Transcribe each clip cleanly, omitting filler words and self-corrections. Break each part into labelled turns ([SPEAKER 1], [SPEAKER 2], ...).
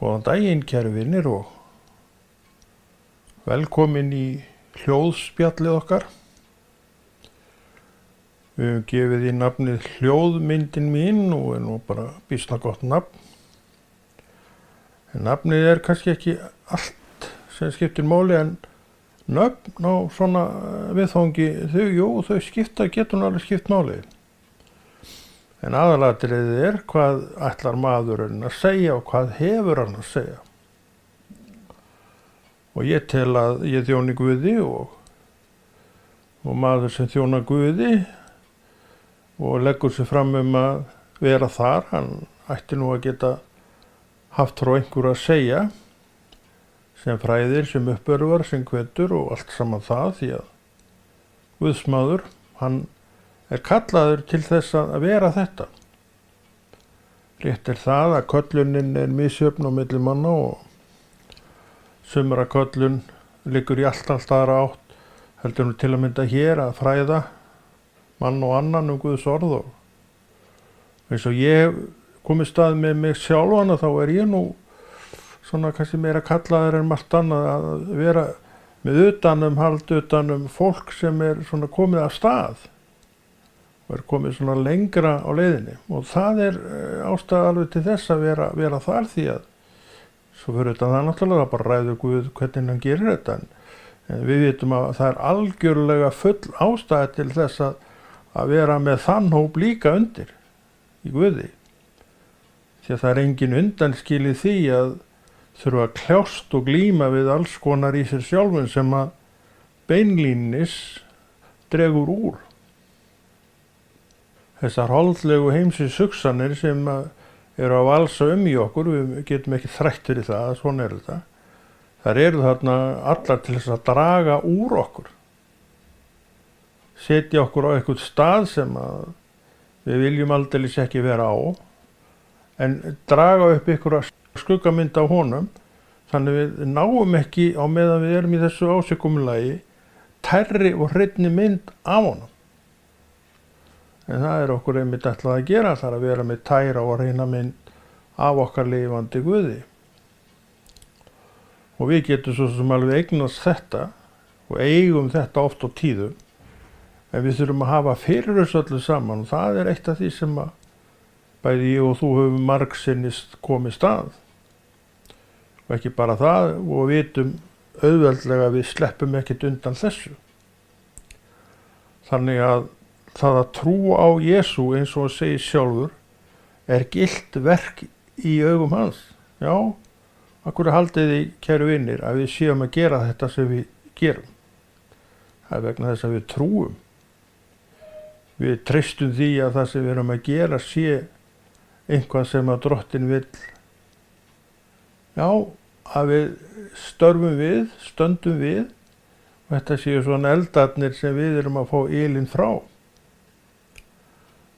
[SPEAKER 1] Góðan daginn, kæru vinir, og velkomin í hljóðspjallið okkar. Við höfum gefið í nafnið Hljóðmyndin mín og nú bara býsna gott nafn. En nafnið kannski ekki allt sem skiptir máli, en nöfn á svona viðfangi, þau getur alveg skipt máli. En aðalatriðið hvað ætlar maðurinn að segja og hvað hefur hann að segja. Og ég tel að ég þjóni Guði og maður sem þjónar Guði og leggur sig fram að vera þar, hann ætti nú að geta haft frá einhverju að segja, sem fræðir, sem uppörvar, sem hvetur og allt saman það, því að Guðsmaður, hann kallaður til þess að vera þetta. Rétt það að köllunin misjöfn á milli manna og sumra köllun liggur í allt aðra átt, heldur nú til að mynda hér að fræða mann og annan Guðs orð, og eins og ég komið stað með mig sjálfana, þá ég nú svona kannski meira kallaður en margt annað að vera með hald utanum fólk sem svona komið af stað og komið svona lengra á leiðinni, og það ástæða alveg til þess að vera þar, því að svo fyrir þetta það náttúrulega bara ræður Guð hvernig hann gerir þetta, en við vitum að það algjörlega full ástæða til þess að vera með þann hóp líka undir í Guði, því að það engin undanskilið því að þurfa að kljást og glíma við alls konar í sér sjálfum sem að beinlínis dregur úr. Þessar holdlegu heimsins hugsanir sem eru að valsa í okkur, við getum ekki þrætt fyrir það, svona þetta. Þær eru þarna allar til þess að draga úr okkur. Setja okkur á einhvern stað sem við viljum aldeilis ekki vera á, en draga upp einhverja skuggamynd á honum, þannig við náum ekki á meðan við erum í þessu ásigkomulagi tærri og hreinni mynd af honum. En það okkur einmitt ætlað að gera, það að vera með tæra og hreina mynd af okkar lifandi Guði. Og við getum svo sem alveg eignast þetta og eigum þetta oft á tíðum, en við þurfum að hafa fyrir þessu öllu saman, og það eitt af því sem bæði ég og þú höfum margsinnist komist að. Og ekki bara það, og vitum auðveldlega að við sleppum ekkert undan þessu. Þannig að það að trúa á Jesú, eins og hann segir sjálfur, gilt verk í augum hans. Já, af hverju haldið þið, kæru vinir, að við séum að gera þetta sem við gerum? Það vegna þess að við trúum. Við treystum því að það sem við erum að gera sé eitthvað sem að Drottinn vill. Já, að við stöndum við, og þetta séu svona eldarnir sem við erum að fá ilinn frá.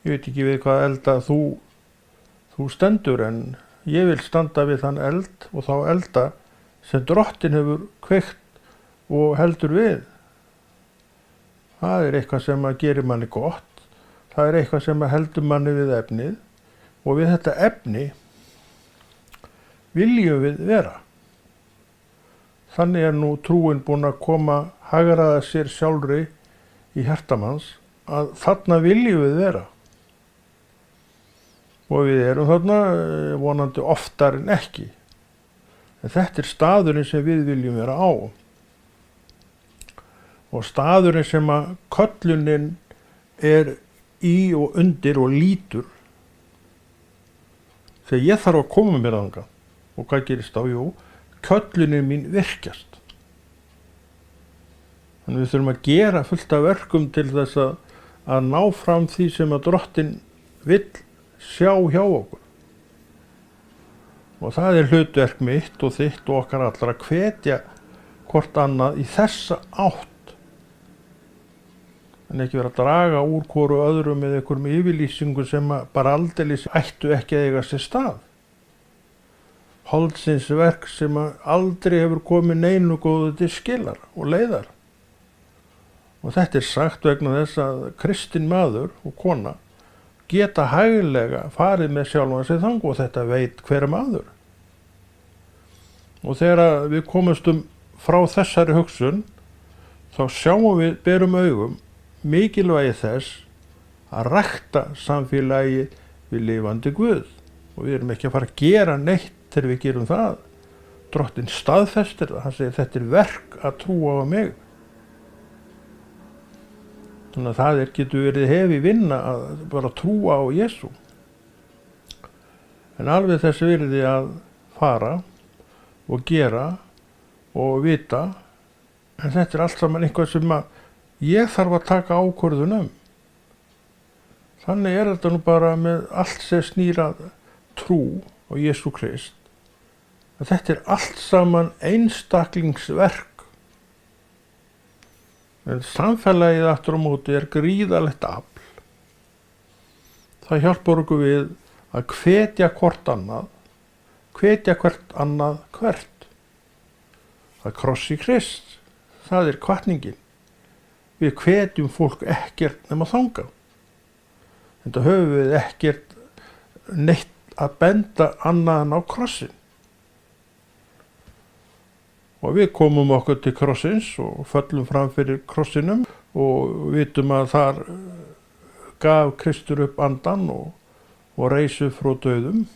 [SPEAKER 1] Ég veit ekki við hvað elda þú stendur, en ég vil standa við þann eld og þá elda sem Drottinn hefur kveikt og heldur við. Það eitthvað sem gerir manni gott, það eitthvað sem heldur manni við efnið, og við þetta efni viljum við vera. Þannig nú trúin búin að hagraða sér sjálfri í hjartamanns, að þarna viljum við vera. Og við erum þarna vonandi oftar en ekki. En þetta staðurinn sem við viljum vera á. Og staðurinn sem köllunin í og undir og lítur. Þegar ég þarf að koma mér þangað. Og hvað gerist þá? Jú, köllunin mín virkjast. Þannig við þurfum að gera fullt af verkum til þess að ná fram því sem að Drottinn vill sjá hjá okkur. Og það hlutverk mitt og þitt og okkar allra að hvetja hvort annað í þessa átt, en ekki vera að draga úr hvoru öðru með einhverjum yfirlýsingu sem bara aldeilis ættu ekki að eiga sér stað. Holdsins verk sem aldrei hefur komið neinu góðu til skilar og leiðar. Og þetta sagt vegna þess að kristinn maður og kona geta hæglega farið með sjálfan sig þangað, og þetta veit hver maður. Og þegar við komumstum frá þessari hugsun, þá sjáum við berum augum mikilvægi þess að rækta samfélagi við lifandi Guð. Og við erum ekki að fara að gera neitt þegar við gerum það. Drottinn staðfestir það, hann segir þetta er verk að trúa á mig. Þannig að það getur verið hefi vinna að bara trúa á Jesú. En alveg þessi virði að fara og gera og vita, en þetta er allt saman eitthvað sem að ég þarf að taka ákvörðun um. Þannig er þetta nú bara með allt sem snýrað trú á Jesú Krist, að þetta er allt saman einstaklingsverk. En samfélagið aftur á móti er gríðarlegt afl. Það hjálpar okkur við að hvetja hvort annað, hvetja hvert annað hvert. Það krossi Krist, það er hvatningin. Við hvetjum fólk ekkert nema þangað. Þetta höfum við ekkert neitt að benda annað en á krossin. Og við komum okkur til krossins og föllum fram fyrir krossinum og vitum að þar gaf Kristur upp andan og reis upp frá dauðum.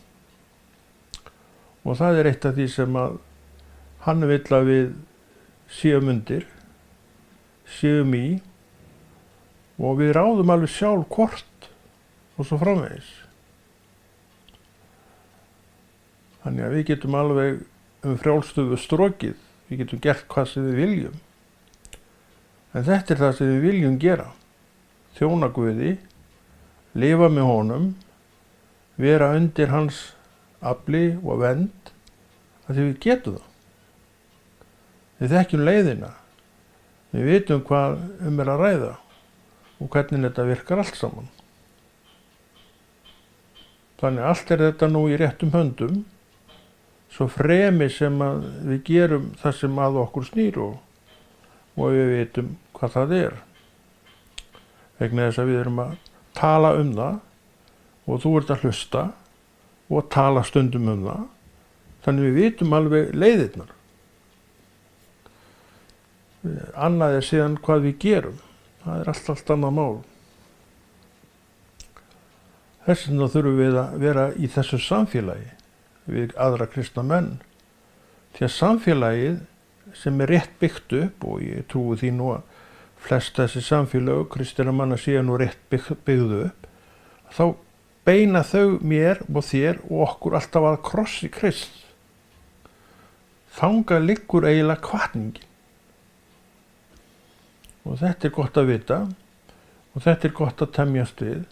[SPEAKER 1] Og það er eitt af því sem að hann vill að við séum undir, séum í, og við ráðum alveg sjálf hvort og svo framvegis. Þannig að við getum alveg frjálstöðu strokið. Við getum gert hvað sem við viljum. En þetta er það sem við viljum gera. Þjóna Guði, lifa með honum, vera undir hans afli og vernd, að því við getum það. Við þekkjum leiðina. Við vitum hvað er að ræða og hvernig þetta virkar allt saman. Þannig allt er þetta nú í réttum höndum, svo fremi sem að við gerum það sem að okkur snýr og við vitum hvað það er. Vegna þess að við erum að tala um það og þú ert að hlusta og tala stundum um það. Þannig við vitum alveg leiðirnar. Annað er síðan hvað við gerum. Það er allt annað mál. Þess vegna þurfum við að vera í þessu samfélagi við aðra kristna menn. Því að samfélagið sem er rétt byggt upp, og ég trúi því nú að flest þessi samfélag kristinna manna séu nú rétt byggðu upp, þá beina þau mér og þér og okkur alltaf að krossi Krist. Þangað liggur eiginlega hvatningin. Og þetta er gott að vita og þetta er gott að temjast við.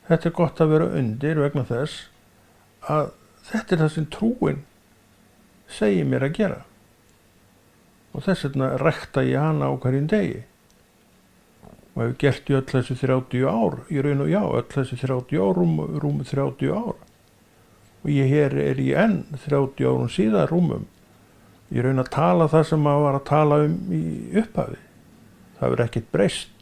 [SPEAKER 1] Þetta er gott að vera undir vegna þess að þetta er það sem trúin segir mér að gera. Og þess vegna rækta ég hana á hverjum degi. Og hef gert í öll þessi 30 ár, í raun og já, öll þessi 30 ár, rúm 30 ár. Og ég hér er í enn 30 árum síðan rúmum. Ég raun að tala það sem maður var að tala um í upphafi. Það verður ekkert breyst.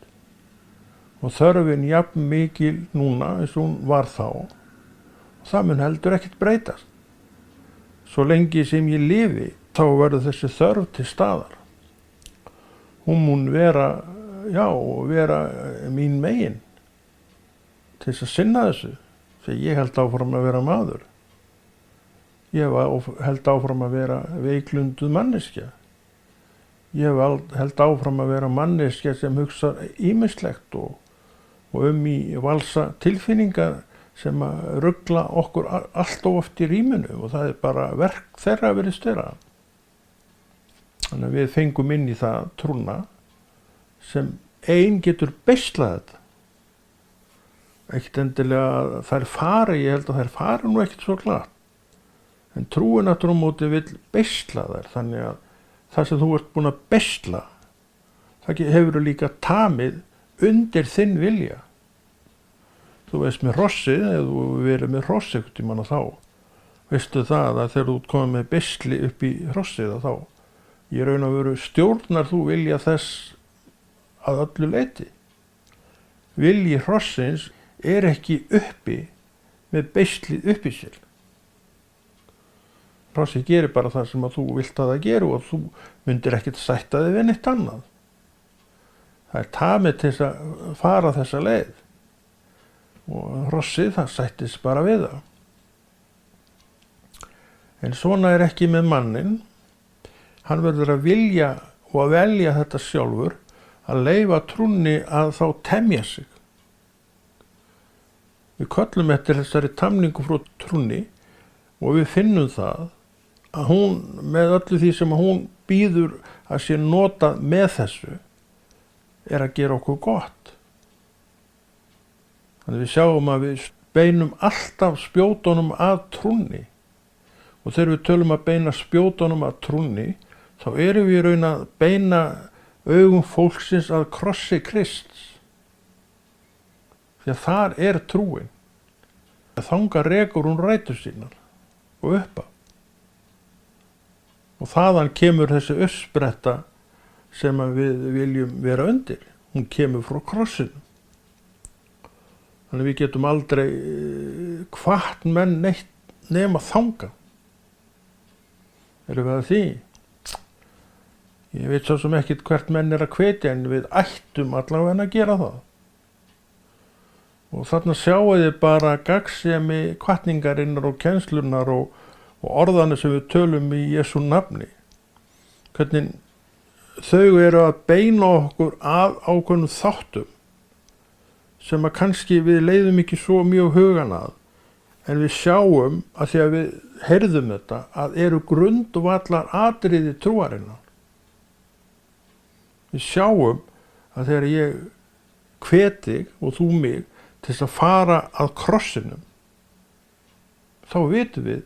[SPEAKER 1] Og þörfin jafn mikil núna eins og hún var þá. Það mun heldur ekkert breytast. Svo lengi sem ég lifi, þá verður þessi þörf til staðar. Hún mun vera mín megin til þess að sinna þessu. Þegar ég held áfram að vera maður. Ég held áfram að vera veiklunduð manneskja. Ég held áfram að vera manneskja sem hugsa ýmislegt og í valsa tilfinningar sem að rugla okkur allt of oft í rýminu, og það er bara verk þeirra að virðist vera. Þannig að við fengum inn í það trúna sem ein getur beislað þetta. Ekkert endilega þær fari, ég held að þær fari nú ekkert svo glatt. En trúin aftur á móti vill beisla þær, þannig að það sem þú ert búin að beisla, það hefur líka tamið undir þinn vilja. Þú veist með hrossið, eða þú verið með hross einhvern tímann þá, veistu það að þegar þú ert komið með beisli upp í hrossið þá, í raun og veru stjórnar þú vilja þess að öllu leyti. Vilji hrossins er ekki uppi með beislið uppi sér. krossið gerir bara það sem að þú vilt að það geri og þú myndir ekkert sætta þig við neitt annað. Það er tamið til þess að fara þessa leið og hrossið það sættist bara við það. En svona er ekki með mannin. Hann verður að vilja og að velja þetta sjálfur, að leyfa trúnni að þá temja sig. Við köllum eftir þessari tamningu frá trúnni og við finnum það að hún, með öllu því sem hún býður að sé notað með þessu, er að gera okkur gott. Þannig við sjáum að við beinum alltaf spjótunum að trúnni. Og þegar við tölum að beina spjótunum að trúnni, þá erum við í raun að beina augum fólksins að krossi Krists. Því að þar er trúin. Þangað rekur hún rætur sínar og uppa. Og þaðan kemur þessi uppspretta sem við viljum vera undir. Hún kemur frá krossinu. Þannig við getum aldrei hvatt menn neitt nema þangað. Erum við að því? Ég veit svo sem ekkert hvert menn er að hvetja, en við ættum allavega að gera það. Og þarna sjáum við bara gagnsemi hvatningarinnar og kennslunar og orðanir sem við tölum í Jesú nafni. Hvernig þau eru að beina okkur að ákveðnum þáttum sem að kannski við leiðum ekki svo mjög hugan að, en við sjáum að því að við heyrðum þetta að eru grundvallar atriði trúarinnar. Við sjáum að þegar ég hvet þig og þú mig til þess að fara að krossinum, þá vitum við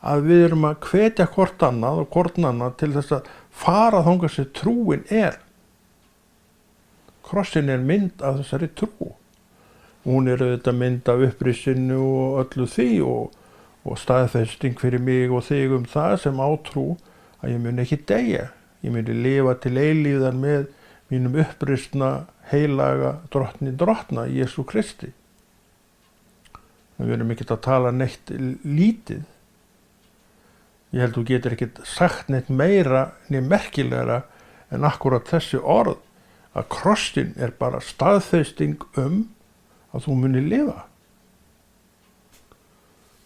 [SPEAKER 1] að við erum að hvetja hvort annað og hvort annað til þess að fara þangað sem trúin er. Krossin er mynd af þessari trú. Hún er auðvitað mynd af upprisinu og öllu því og staðfesting fyrir mig og þig það sem átrú að ég mun ekki deyja. Ég muni lifa til eilífðar með mínum upprisna heilaga drottna Jesú Kristi. Við erum ekkert að tala neitt lítið. Ég held þú getur ekkert sagt neitt meira niður merkilegra en akkurat þessi orð, að krossin er bara staðfesting að þú muni lifa.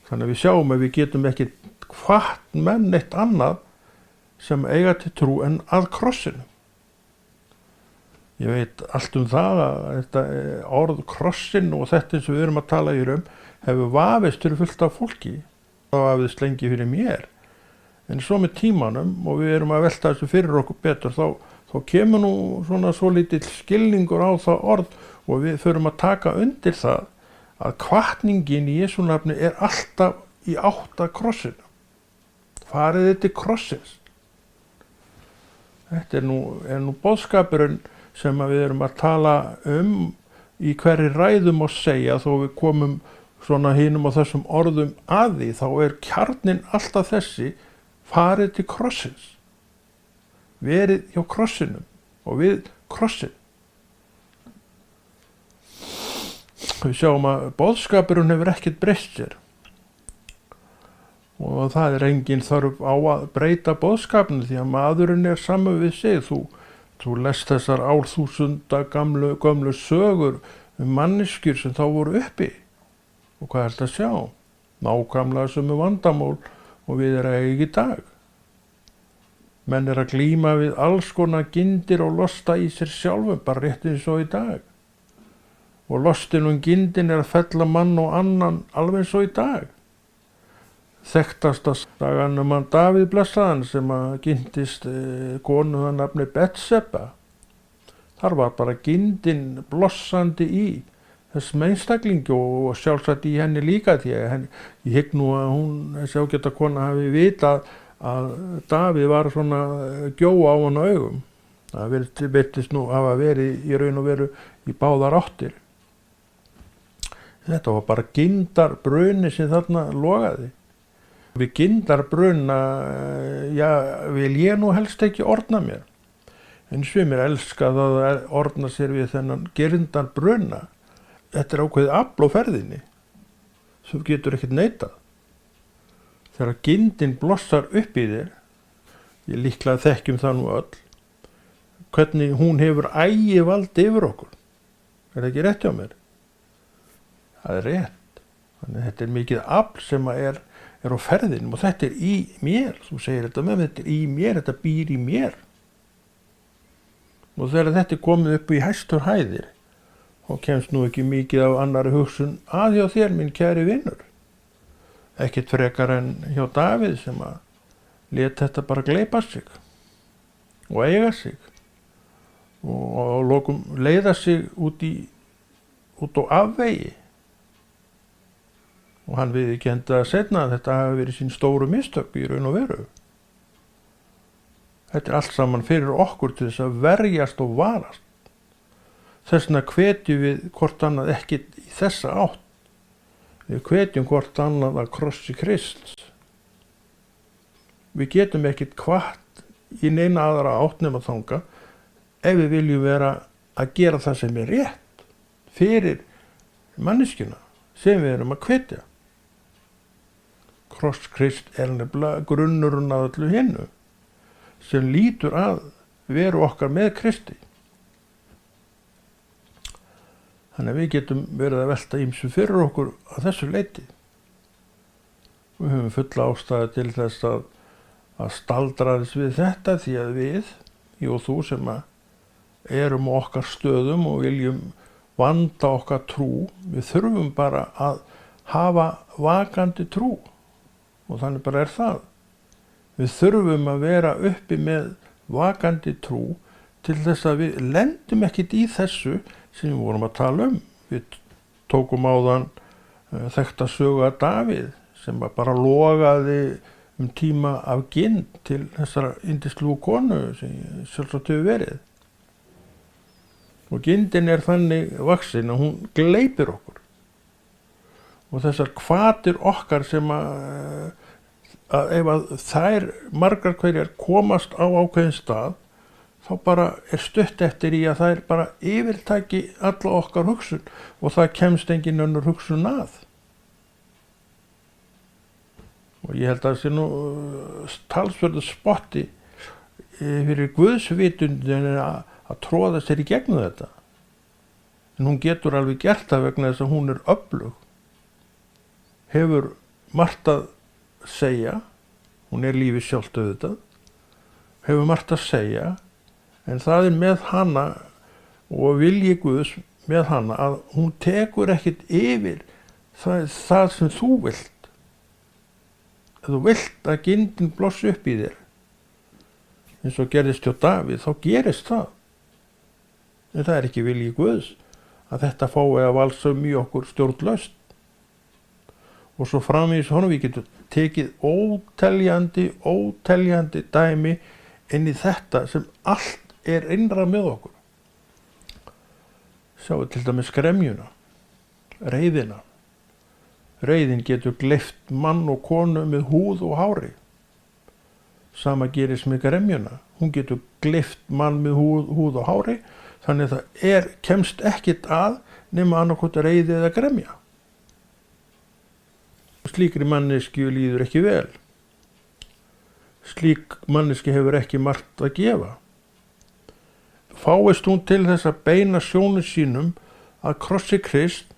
[SPEAKER 1] Þannig að við sjáum að við getum ekkert hvatt menn neitt annað sem eiga til trú en að krossinu. Ég veit allt það að þetta orð krossin og þetta sem við erum að tala hefur vafist fyrir fullt af fólki. Það vafist lengi fyrir mér. En svo með tímanum og við erum að velta þessu fyrir okkur betur, þá kemur nú svona svo lítill skilningur á það orð og við förum að taka undir það að hvatningin í Jesú nafni er alltaf í átt að krossinu. Farið þið til krossins. Þetta er nú boðskapurinn sem við erum að tala í hverri ræðum og segja, þó við komum svona hinum og þessum orðum að því, þá er kjarnin alltaf þessi: farið til krossins. Verið hjá krossinum og við krossin. Við sjáum að boðskapurinn hefur ekkert breyst sér. Og það er engin þörf á að breyta boðskapinu því að maðurinn er saman við sig. Þú lest þessar árþúsunda gömlu sögur manneskjur sem þá voru uppi. Og hvað er þetta að sjá? Nákvæmlega sömu vandamál og við erum ekki í dag. Menn er að glíma við alls konar gyndir og losta í sér sjálfum, bara rétt eins og í dag. Og lostin og gyndin er að fella mann og annan alveg eins og í dag. Þekktasta sagan hann Davíð blessaðan sem að gyndist konu að nafni Betseba. Þar var bara gyndin blossandi í þessum einstaklingi og sjálfsagt í henni líka, því að ég hygg nú að þessi ágæta kona hafi vitað að Davíð var svona gjóa á hann augum. Það virtist nú hafa verið í raun og veru í báðar áttir. Þetta var bara gyndarbruni sem þarna logaði. Við gyndarbruna, vil ég nú helst ekki orna mér. En sumir elska það að orna sér við þennan gyndarbruna. Þetta er ákveðið afl á ferðinni sem getur ekkert neitað. þegar gindin blossar upp í þér, ég líklega þekkjum það nú öll, hvernig hún hefur ægivald yfir okkur. Er það ekki rétt hjá mér? Það er rétt. Þannig að þetta er mikið afl sem er á ferðinum og þetta er í mér. Þú segir þetta með, þetta er í mér, þetta býr í mér. Og þegar þetta er komið upp í hæstur hæðir, þá kemst nú ekki mikið af annari hugsun að hjá þér, minn kæri vinnur. Ekkert frekar en hjá Davíð sem að lét þetta bara gleypa sig og eiga sig og lokum leiða sig út á afvegi. Og hann viðurkenndi að seinna að þetta hafi verið sín stóru mistök í raun og veru. Þetta er allt saman fyrir okkur til þess að verjast og varast. Þess vegna hvetjum við hvort annað ekki í þessa átt. Við hvetjum hvort annað að krossi Krists. Við getum ekkert hvatt í neina aðra átt nema þanga ef við viljum vera að gera það sem er rétt fyrir manneskjuna sem við erum að hvetja. Kross Krist er nefnilega grunnurinn að öllu hinnu sem lítur að veru okkar með Kristi. Þannig að við getum verið að velta ýmsu fyrir okkur að þessu leyti. Við höfum fulla ástæðu til þess að staldra þess við þetta því að við, ég og þú sem erum á okkar stöðum og viljum vanda okkar trú, við þurfum bara að hafa vakandi trú og þannig bara er það. Við þurfum að vera uppi með vakandi trú til þess að við lendum ekkit í þessu sem við vorum að tala um. Við tókum áðan þekkta sögu af Davíð sem bara logaði tíma af gind til þessara yndislegu konu sem sjálfsagt hefur verið. Og gindin er þannig vaksin að hún gleypir okkur. Og þessar hvatir okkar sem að ef að þær margar hverjar komast á ákveðin stað, þá bara er stutt eftir í að þær bara yfirtaki alla okkar hugsun og það kemst engin önnur hugsun að. Og ég held að það sé nú talsverðu spotti fyrir guðsvitundin að tróða sér í gegnum þetta. En hún getur alveg gert það vegna þess að hún er öflug. Hefur margt að segja, hún er lífið sjálft auðvitað, hefur margt að segja, en það er með hana og vilji Guðs með hana að hún tekur ekkert yfir það sem þú vilt. Ef þú vilt að gindin blossi upp í þér, eins og gerðist hjá Davíð, þá gerist það. En það er ekki vilji Guðs að þetta fái að valsa í okkur stjórnlaust. Og svo framvegis honum við getum tekið óteljandi dæmi inn í þetta sem allt er innra með okkur. Sjáu til dæmis gremjuna, reiðina. Reiðin getur gleypt mann og konu með húð og hári. Sama gerist með gremjuna. Hún getur gleypt mann með húð og hári, þannig að það kemst ekkert að nema annarkot reiði eða gremja. Slíkri manneskju líður ekki vel. Slík manneski hefur ekki margt að gefa. Fáist hún til þess að beina sjónum sínum að krossi Krist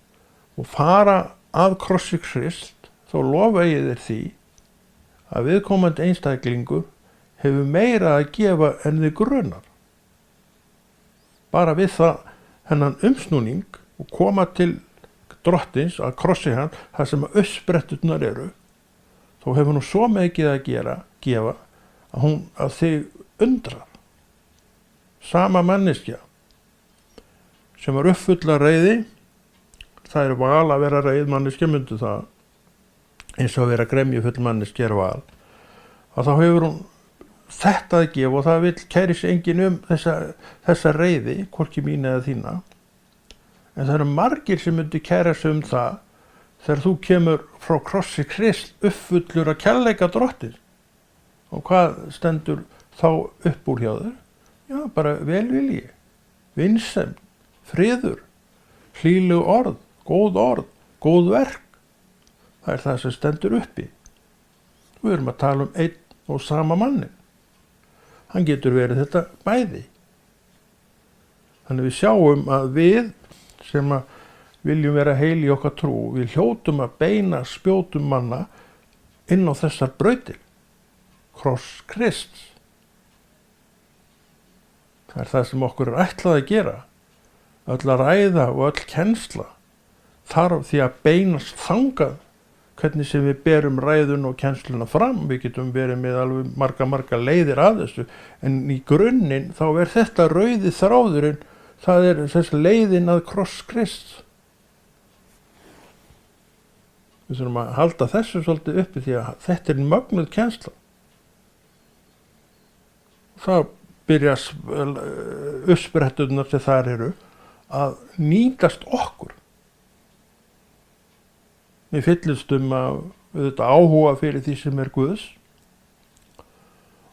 [SPEAKER 1] og fara að krossi Krist, þá lofa ég þér því að viðkomandi einstaklingur hefur meira að gefa en þig grunar. Bara við það hennan umsnúning og koma til drottins að krossi hann, það sem að uppspretturnar eru, þá hefur hún svo mikið að gefa að þig undrar. Sama manneskja sem var uppfull af reiði, það er val að vera reið manneskja, myndu það, eins og að vera gremjufull manneskja er val, að þá hefur hún þetta að gefa og það vill kæri sig enginn þessa reiði, hvorki mín eða þína. En það eru margir sem myndi kæra sig það þegar þú kemur frá krossi Krist uppfullur að kærleika drottins. Og hvað stendur þá upp úr hjá þér? Já, bara velvilji, vinsemd, friður, hlýleg orð, góð verk. Það er það sem stendur uppi. Við erum að tala um einn og sama mannin. Hann getur verið þetta bæði. Þannig við sjáum að við sem að viljum vera heil í okkar trú, við hljótum að beina spjótum manna inn á þessar brautir. Kross Krists. Það er það sem okkur er ætlað að gera. Öll að ræða og öll kennsla þarf því að beinast þangað hvernig sem við berum ræðun og kennsluna fram. Við getum verið með alveg marga leiðir að þessu, en í grunninn þá er þetta rauði þráðurinn, það er þessi leiðin að kross Krists. Við þurfum að halda þessu svolítið uppi því að þetta er mögnuð kennsla. Það byrja uppspretturnar sem þar eru að nýtast okkur. Við fyllumst að áhuga fyrir því sem er Guðs,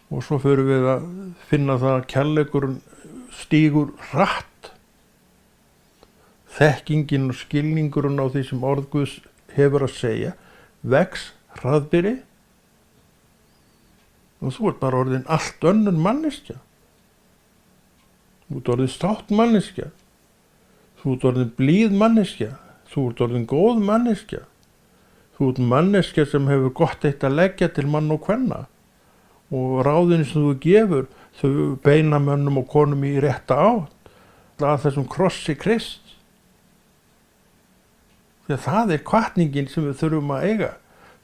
[SPEAKER 1] og svo förum við að finna það að kærleikurinn stígur hratt. Þekkingin og skilningurinn á því sem orð Guðs hefur að segja vex hraðbyri, og þú ert bara orðin allt önnur manneskja. Þú ert orðin státt manneskja, þú ert orðin blíð manneskja, þú ert orðin góð manneskja. Þú ert manneskja sem hefur gott eitt að leggja til mann og kvenna, og ráðin sem þú gefur, þau beina mönnum og konum í rétta átt, að þessum krossi Krists. Því að það er hvatningin sem við þurfum að eiga.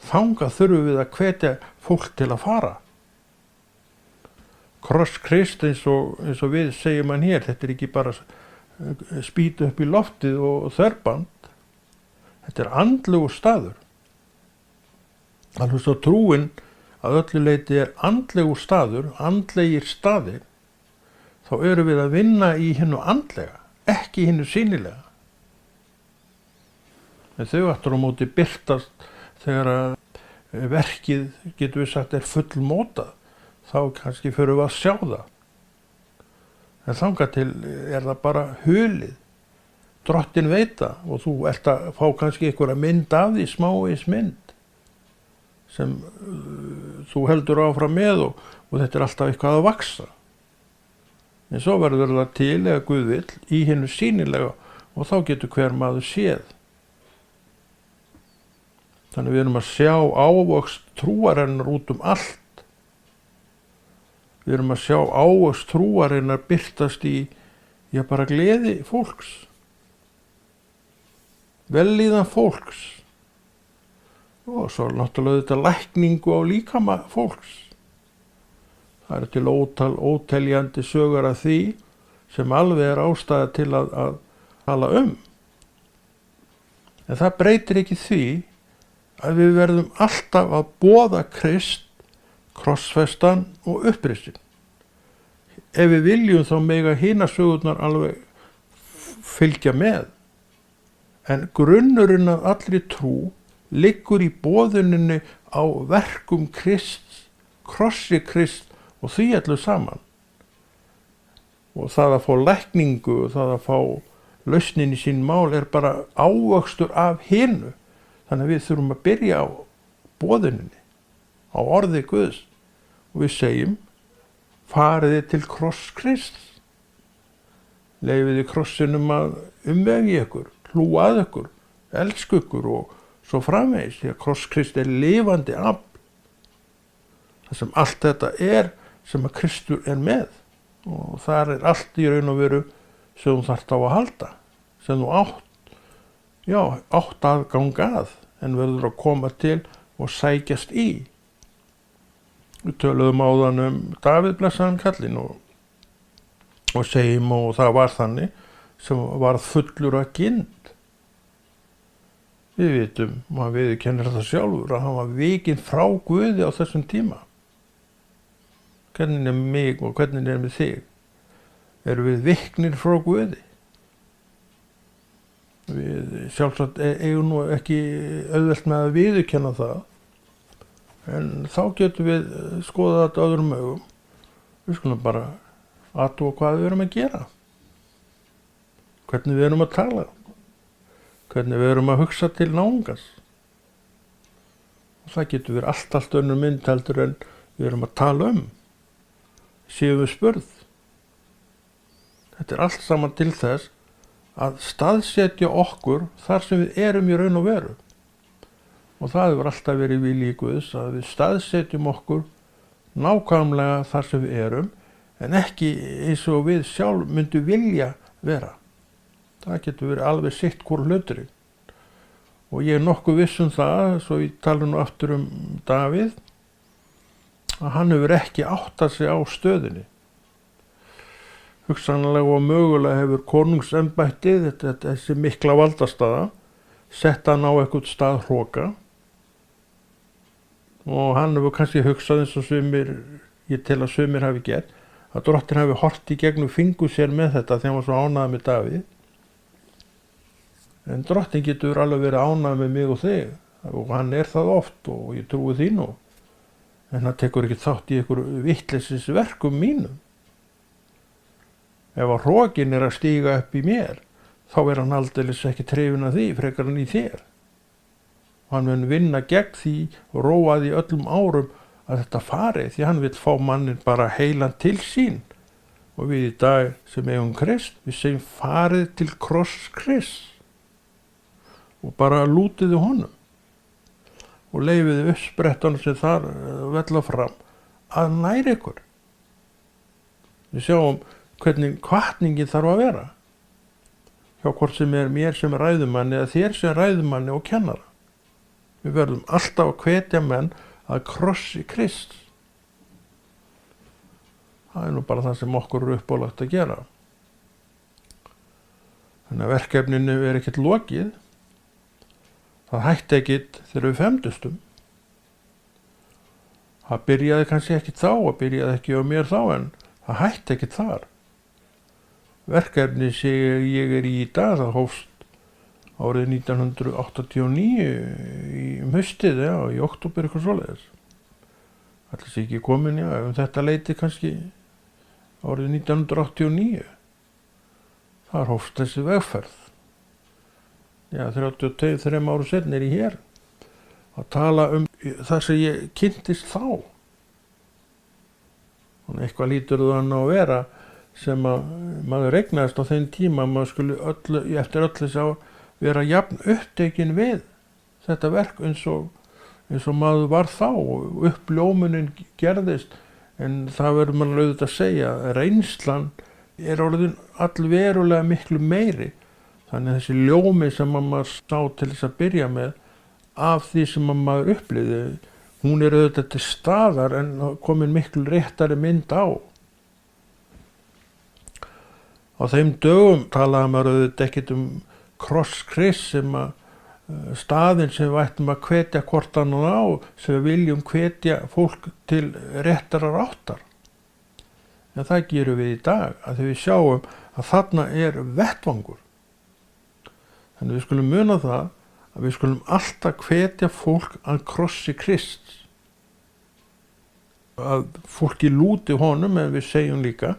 [SPEAKER 1] Þangað þurfum við að hvetja fólk til að fara. Kross Krist eins og við segjum hann hér, þetta er ekki bara spýta upp í loftið og þverband. Þetta er andlegur staður. Alveg svo trúin að öllu leyti er andlegur staður, andlegir staðir, þá erum við að vinna í hinnu andlega, ekki hinnu sýnilega. En þau aftur á móti birtast þegar að verkið, getur við sagt, er fullmótað, þá kannski förum við að sjá það. En þangað til er það bara hulið. Drottinn veit það, og þú ert að fá kannski einhverja mynd af því, smávegis mynd, sem þú heldur áfram með, og þetta er alltaf eitthvað að vaksa. En svo verður það til, eða Guð vill, í hinnu sýnilega, og þá getur hver maður séð. Þannig við erum að sjá ávöxt trúarinnar út allt. Við erum að sjá ávöxt trúarinnar birtast í bara gleði fólks. Vellíðan fólks. Og svo náttúrulega þetta lækningu á líkama fólks. Það er til óteljandi sögur af því sem alveg er ástæða til að tala um. En það breytir ekki því að við verðum alltaf að boða Krist, krossfestan og uppristin. Ef við viljum þá mega hina sögurnar alveg fylgja með. En grunnurinn af allri trú liggur í boðuninni á verkum Krists, krossi Krist og því allu saman. Og það að fá lækningu, það að fá lausnin í sín mál er bara ávöxtur af hinu. Þannig að við þurfum að byrja á boðuninni, á orði Guðs. Og við segjum, fariði til kross Krist. Leyfiði krossinum að umvegi ykkur, hlúa að ykkur, elsku ykkur og svo framvegis, því að kross Krist er lifandi afl. Það sem allt þetta er sem að Kristur er með, og þar er allt í raun og veru sem þú þarft á að halda, sem þú átt aðgang að, en verður að koma til og sækjast í. Við töluðum áðan Davíð blessaðan kallinn og segjum, og það var þannig sem varð fullur af gind. Við vitum, og hann viðurkennir það sjálfur, að hann var vikinn frá Guði á þessum tíma. Hvernig er með mig og hvernig er með þig? Erum við viknir frá Guði? Við sjálfsagt eigum nú ekki auðvelt með að viðurkenna það, en þá getum við skoða þetta öðrum augum. Við skulum bara athuga hvað við erum að gera, hvernig við erum að tala, hvernig við erum að hugsa til náungans. Og það getur verið allt önnur mynd heldur en við erum að tala um. Séum við spurð. Þetta er allt saman til þess að staðsetja okkur þar sem við erum í raun og veru. Og það hefur alltaf verið vilji Guðs að við staðsetjum okkur nákvæmlega þar sem við erum, en ekki eins og við sjálf myndum vilja vera. Það getur verið alveg sitt hvor hluturinn. Og ég er nokkuð viss um það, svo ég tala nú aftur um Davíð, að hann hefur ekki áttað sig á stöðinni. Hugsanlega og mögulega hefur konungsembættið, þessi mikla valdastaða, sett hann á einhvern stað hroka. Og hann hefur kannski hugsað eins og ég tel að sumir hafi gert, að drottinn hafi horft í gegnum fingur sér með þetta þegar hann var svo ánægður með Davíð. En drottinn getur alveg verið ánægður með mig og þig, og hann er það oft og ég trúi því nú. En hann tekur ekki þátt í einhver vitleysis verkum mínum. Ef að hrokinn er að stíga upp í mér, þá er hann aldeilis ekki hrifinn af því, frekar hann í þér. Og hann mun vinna gegn því og róa því öllum árum að þetta fari, því hann vill fá mannin bara heilan til sín. Og við í dag sem eigum Krist, við segjum farið til kross Krist og bara lútiði honum og leyfiði uppsprettan sem þar vella fram að næra ykkur. Við sjáum hvernig hvatningin þarf að vera hjá hvort sem er mér sem ræðumanni eða þér sem ræðumanni og kennara. Við verðum alltaf að hvetja menn að krossi Krist. Það er nú bara það sem okkur er uppálagt að gera. Þannig að verkefninu er ekkert lokið. Það hætti ekkert þegar við femdustum. Það byrjaði kannski ekki þá, það byrjaði ekki á mér þá, en það hætti ekkert þar. Verkefni sem ég er í dag, það hófst árið 1989 haustið, já, í október eitthvað svoleiðis. Ætli sé ekki komin, já, þetta leiti kannski árið 1989. Þar hófst þessi vegferð. Já, 33 árum seinna er ég hér að tala um það sem ég kynntist þá. Þannig eitthvað lítur þannig að vera sem að maður regnaðist á þeim tíma, maður skulle eftir öllu sá vera jafn upptekinn við þetta verk eins og maður var þá, og uppljómunin gerðist, en það verður mann auðvitað að segja, reynslan er orðin allverulega miklu meiri. Þannig að þessi ljómi sem maður sá til þess að byrja með af því sem maður upplifði, hún er auðvitað til staðar en komin miklu réttari mynd á. Á þeim dögum talaði maður auðvitað ekkert um kross Krist sem að staðinn sem við ættum að hvetja hvort annan á, sem við viljum hvetja fólk til réttarar áttar. En það gerum við í dag, að því við sjáum að þarna er vettvangur. Þannig við skulum muna það að við skulum alltaf hvetja fólk að krossi Krist. Að fólki lúti honum, en við segjum líka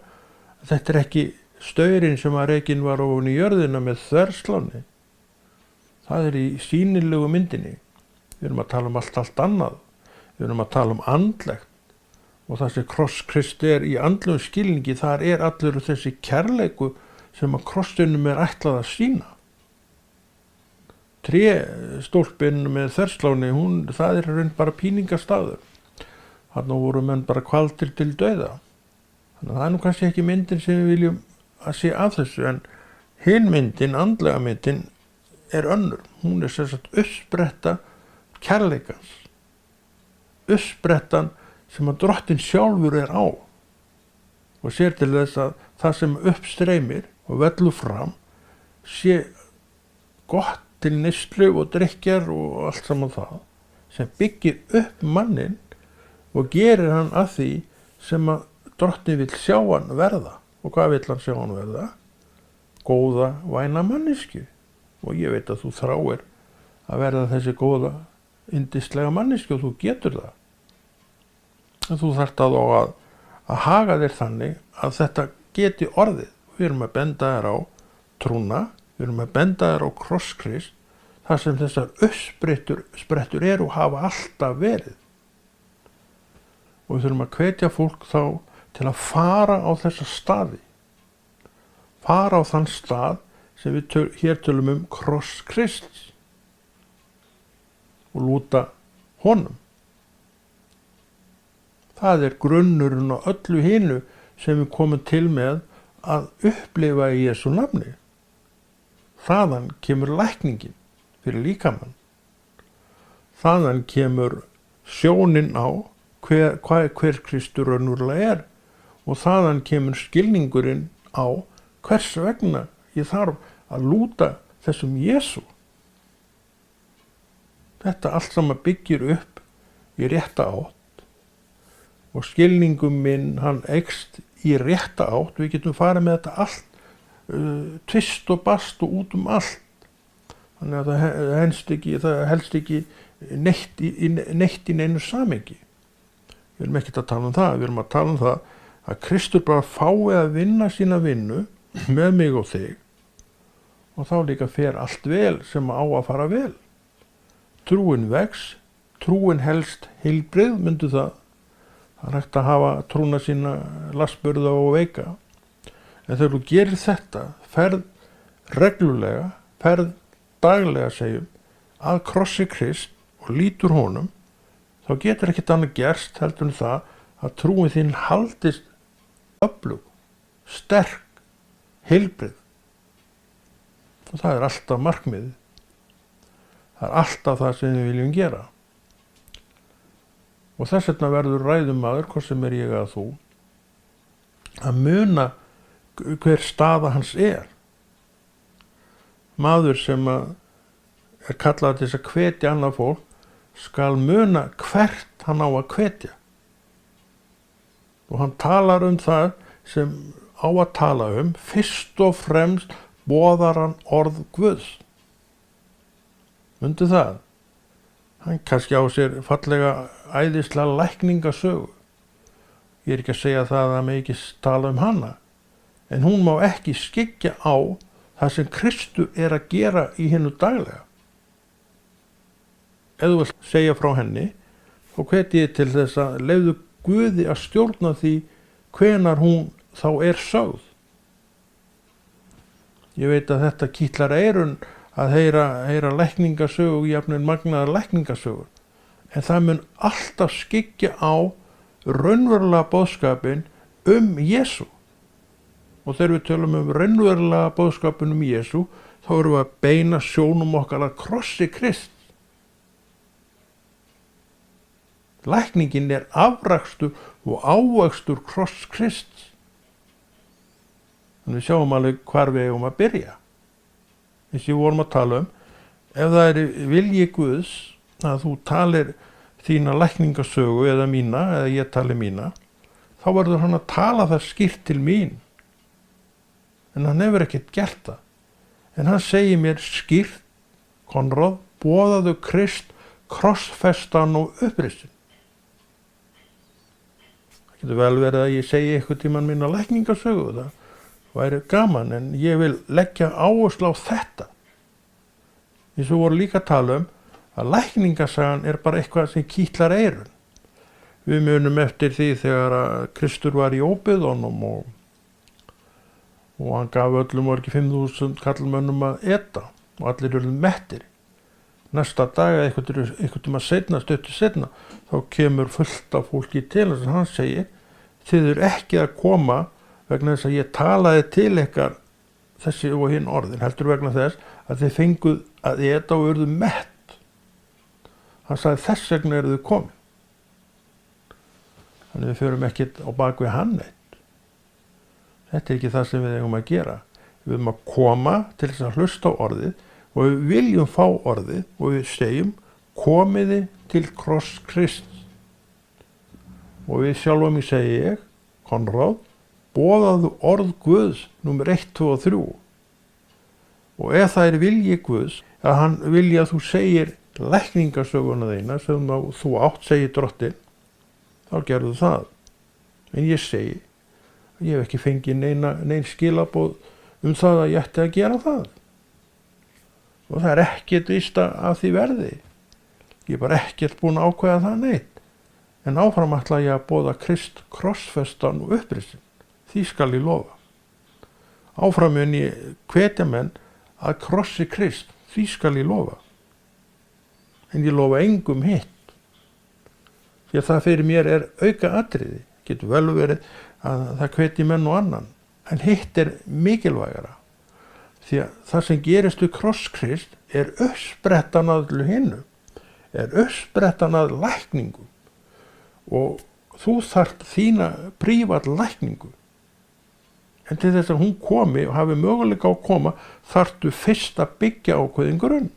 [SPEAKER 1] að þetta er ekki staurinn sem að rekinn var ofan í jörðina með þversláni. Það er í sýnilegu myndinni. Við erum að tala um allt annað. Við erum að tala um andlegt. Og það sem kross Krist er í andlegum skilningi, þar er allur þessi kærleiku sem að krossinum er ætlað að sýna. Tréstólpinn með þversláni, það er raun bara píningastaður. Þarna voru menn bara kvaldir til dauða. Þannig að það er nú kannski ekki myndin sem við viljum að sé af þessu, en hin myndin, andlega myndin, er önnur. Hún er sem sagt uppspretta kærleikans. Uppsprettan sem að drottinn sjálfur er á. Og sér til þess að það sem uppstreymir og vellur fram sé gott til neyslu og drykkjar og allt saman það, sem byggir upp mannin og gerir hann að því sem að drottinn vill sjá hann verða. Og hvað vill hann sjá hann verða? Góða, væna mannesku. Og ég veit að þú þráir að verða þessi góða, yndislega mannesku, og þú getur það. En þú þarft að haga þér þannig að þetta geti orðið. Við erum að benda þér á trúna, við erum að benda þér á kross Krist, þar sem þessar uppsprettur eru og hafa alltaf verið. Og við þurfum að hvetja fólk þá til að fara á þessa staði. Fara á þann stað sem við hér tölum kross Krists og lúta honum. Það grunnurinn á öllu hinu sem við komum til með að upplifa í Jesú nafni. Þaðan kemur lækningin fyrir líkamann. Þaðan kemur sjónin á hver Kristur raunverulega og þaðan kemur skilningurinn á hvers vegna ég þarf að lúta þessum Jesú. Þetta allt saman byggir upp í rétta átt og skilningum minn hann eykst í rétta átt. Við getum farið með þetta allt, tvist og bast og út allt. Þannig að það helst ekki neitt í neinu samengi. Við erum ekkert að tala um það. Við erum að tala um það að Kristur bara fái að vinna sína vinnu með mig og þig og þá líka fer allt vel sem á að fara vel. Trúin vex, trúin helst heilbrigð, myndu það. Það er hægt að hafa trúna sína lastburða og veika. En þegar þú gerir þetta, ferð reglulega, ferð daglega segjum, að krossi Krist og lítur honum, þá getur ekkert annað gerst heldur en það að trúin þín haldist öflug, sterk, heilbrigð. Og það er alltaf markmiðið. Það er alltaf það sem við viljum gera. Og þess vegna verður ræðumaður, hvort sem ég að þú, að muna hver staða hans er. Maður sem er kallað til þess að hvetja annað fólk skal muna hvert hann á að hvetja. Og hann talar það sem á að tala fyrst og fremst boðar hann orð Guðs. Mundu það? Hann kannski á sér fallega æðislega lækningasögu. Ég er ekki að segja það að mig ekki tala hana, en hún má ekki skyggja á það sem Kristur er að gera í hinu daglega. Ef þú vilt segja frá henni, þá hveti ég til þess að leyfðu Guði að stjórna því hvenar hún þá er sögð. Ég veit að þetta kitlar eyrun að heyra lækningasögu jafnvel magnaðar lækningasögur, en það mun alltaf skyggja á raunverulega boðskapinn Jesú. Og þegar við tölum raunverulega boðskapinn Jesú, þá erum við að beina sjónum okkar að krossi Krist. Lækningin er afrakstur og ávöxtur kross Krist. Þannig við sjáum alveg hvar við eigum að byrja. Eins og við vorum að tala ef það er vilji Guðs að þú talir þína lækningasögu eða mína, eða ég tali mína, þá verður hann að tala það skýrt til mín. En hann hefur ekkert gert það. En hann segir mér skýrt, Konráð, boðaðu Krist, krossfestan og uppristin. Það getur vel verið að ég segi eitthvað tímann mína lækningasögu, það væri gaman, en ég vil leggja áherslu á þetta. Eins og voru líka að tala að lækningasagan er bara eitthvað sem kitlar eyrun. Við munum eftir því þegar að Kristur var í óbyggðunum og hann gaf öllum og ekki 5.000 kallmönnum að eta og allir eru mettir. Næsta dag eða einhvern tíma seinna, stuttu seinna, þá kemur fullt af fólki til þess að hann segir, þið eru ekki að koma vegna þess að ég talaði til ykkar þessi og hinn orðin, heldur vegna þess að þið fenguð að eta og urðu mett. Hann sagði þess vegna eru þið komin. Þannig við förum ekkert á bak við hann neitt. Þetta er ekki það sem við eigum að gera. Við erum að koma til þess að hlusta á orðið og við viljum fá orðið og við segjum komiði til kross Krist. Og við sjálfum ég segi ég, Konráð, boðaðu orð Guðs númer 1, 2 og 3. Og ef það er vilji Guðs, að hann vilji að þú segir lækningasöguna þína sem þú átt segir Drottinn, þá gerðu það. En ég segi, ég hef ekki fengið nein skilaboð það að ég ætti að gera það. og það ekkert víst að því verði. Ég er bara ekkert búin að ákveða það neitt. En áfram ætla ég að boða Krist krossfestan og upprisinn. Því skal ég lofa. Áfram mun ég hvetja menn að krossi Krist. Því skal ég lofa. En ég lofa engum hitt. Því að það fyrir mér er auka atriði. Getur vel verið að það hvetji menn og annan. En hitt er mikilvægara. Því að það sem gerist við kross Krist er uppsprettan að öllu hinnu. Er uppsprettan að lækningu. Og þú þarft þína prívat lækningu. En til þess að hún komi og hafi möguleika á að koma, þarftu fyrst að byggja ákveðin grunn.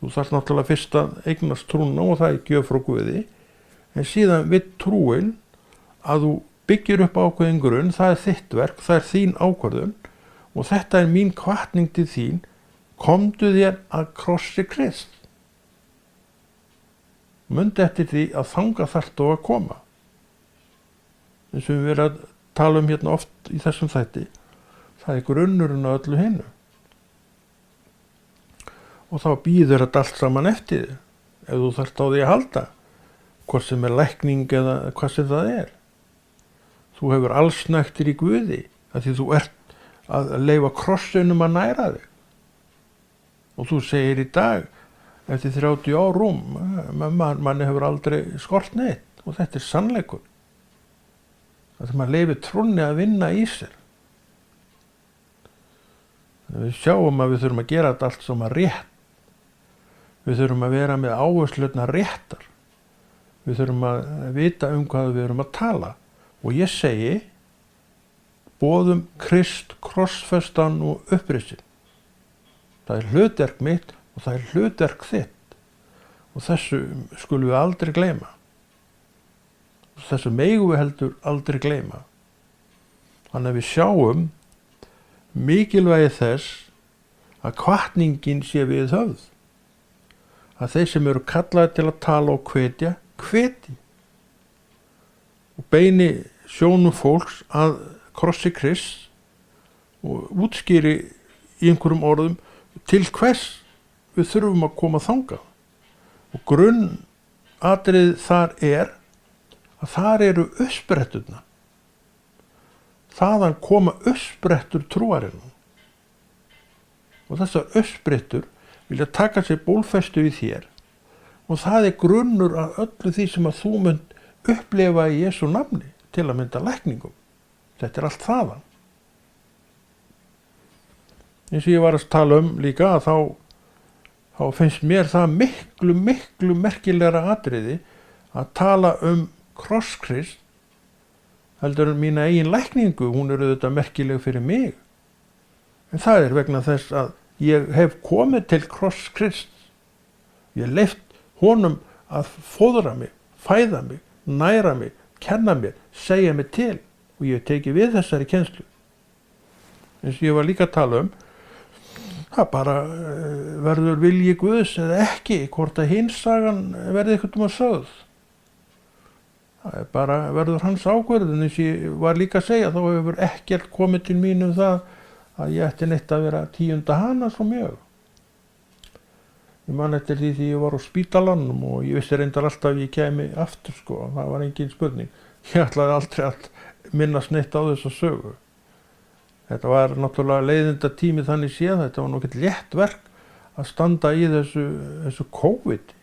[SPEAKER 1] Þú þarft náttúrulega fyrst að eignast trúna og það er gjöf frá Guði. En síðan við trúin að þú byggir upp ákveðin grunn, það er þitt verk, það er þín ákvörðun. Og þetta er mín hvatning til þín, komdu þér að krossi Krist. Mundu eftir því að þangað þarftu að koma. Eins og við verðum að tala hérna oft í þessum þætti. Það er grunnurinn á öllu hinnu. Og þá býður þetta allt saman eftir þér, ef þú þarft á því að halda, hvort sem er lækning eða hvað sem það er. Þú hefur allsnægtir í Guði, af því þú ert að leyfa krossunum að næra þig. Og þú segir í dag, eftir 30 árum, manni hefur aldrei skort neitt, og þetta er sannleikur. Að maður leyfi trúnni að vinna í sér. Við sjáum að við þurfum að gera þetta allt saman rétt. Við þurfum að vera með áherslurnar réttar. Við þurfum að vita hvað við erum að tala. Og ég segi, boðum Krist krossfestan og upprisinn. Það er hlutverk mitt og það er hlutverk þitt. Og þessu skulum við aldrei gleyma. Þessu megum við heldur aldrei gleyma. Þannig að við sjáum mikilvægi þess að hvatningin sé við höfð. Að þeir sem eru kallaði til að tala og hvetja, hveti. Og beini sjónum fólks að krossi Krist og útskýri í einhverjum orðum til hvers við þurfum að koma þangað. Og grunnatriðið þar er að þar eru uppspretturnar. Þaðan koma uppsprettur trúarinnar. Og þessar uppsprettur vilja taka sér bólfestu í þér. Og það er grunnur að öllu því sem að þú munt upplefa í Jesú nafni til að mynda lækningum. Þetta er allt þaðan. Eins og ég var að tala líka að þá finnst mér það miklu merkilegra atriði að tala kross Krist heldur mína eigin lækningu, hún er auðvitað merkileg fyrir mig. En það er vegna þess að ég hef komið til kross Krist. Ég hef leyft honum að fóðra mig, fæða mig, næra mig, kenna mér, segja mig til og ég hef tekið við þessari kennslu. Eins og ég var líka að tala það bara verður vilji Guðs eða ekki, hvort að hinsagan verði eitthvað að sögð. Það er bara verður hans ákvörðun, eins og ég var líka að segja, þá hefur ekkert komið til mín það að ég ætti neitt að vera 10. hana svo mjög. Ég man eftir því ég var á spítalanum og ég vissi reyndar alltaf að ég kemi aftur það var engin spurning. Ég ætlaði aldrei að minnast neitt á þessa sögu. Þetta var náttúrulega leiðinda tími þannig séð, þetta var nokkið létt verk að standa í þessu COVID.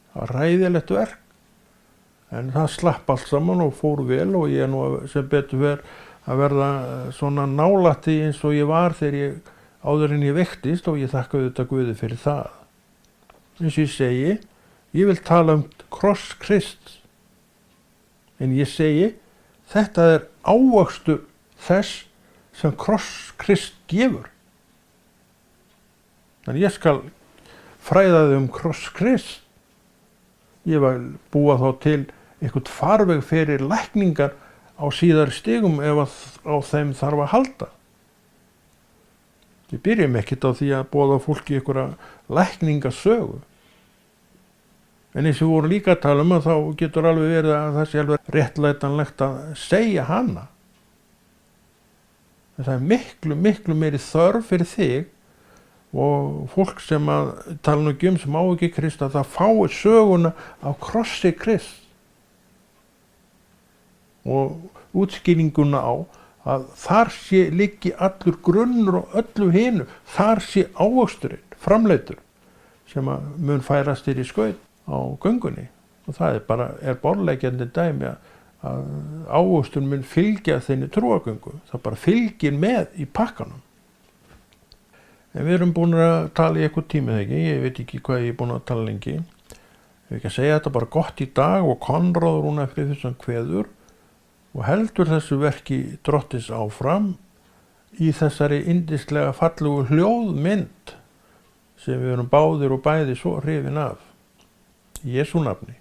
[SPEAKER 1] Það var ræðilegt verk. En það slapp allt saman og fór vel og ég nú sem betur að verða svona nálætti eins og ég var þegar áður en ég veiktist og ég þakka auðvitað Guði fyrir það. Eins og ég segi, ég vil tala kross Krist. En ég segi, þetta er ávöxtur þess sem kross Krist gefur. Þannig ég skal fræða þig kross Krist. Ég vil búa þá til eitthvað farveg fyrir lækningar á síðari stigum ef á þeim þarf að halda. Við byrjum ekkert á því að boða fólki einhverja lækningasögu. En eins og við vorum líka að tala að þá getur alveg verið að það sé alveg réttlætanlegt að segja hana. En það er miklu meiri þörf fyrir þig og fólk sem að tala nú ekki sem á ekki Krist, að það fái söguna af krossi Krist og útskýringuna á að þar liggi allur grunnur og öllu hinu, þar ávöxturinn, framleitur, sem að mun færast þér í skaut á göngunni. Og það er borðleggjandi dæmi að ávöxtur mun fylgja þinni trúargöngu. Það bara fylgir með í pakkanum. En við erum búin að tala í eitthvað tíma, þegar ekki? Ég veit ekki hvað ég er búin að tala lengi. Ég vil ekki að segja þetta bara gott í dag og Konráð Rúnar Friðfinnsson kveður og heldur þessu verki Drottins áfram í þessari yndislega fallegu hljóðmynd sem við erum báðir og bæði svo hrifin af. Í Jesú nafni.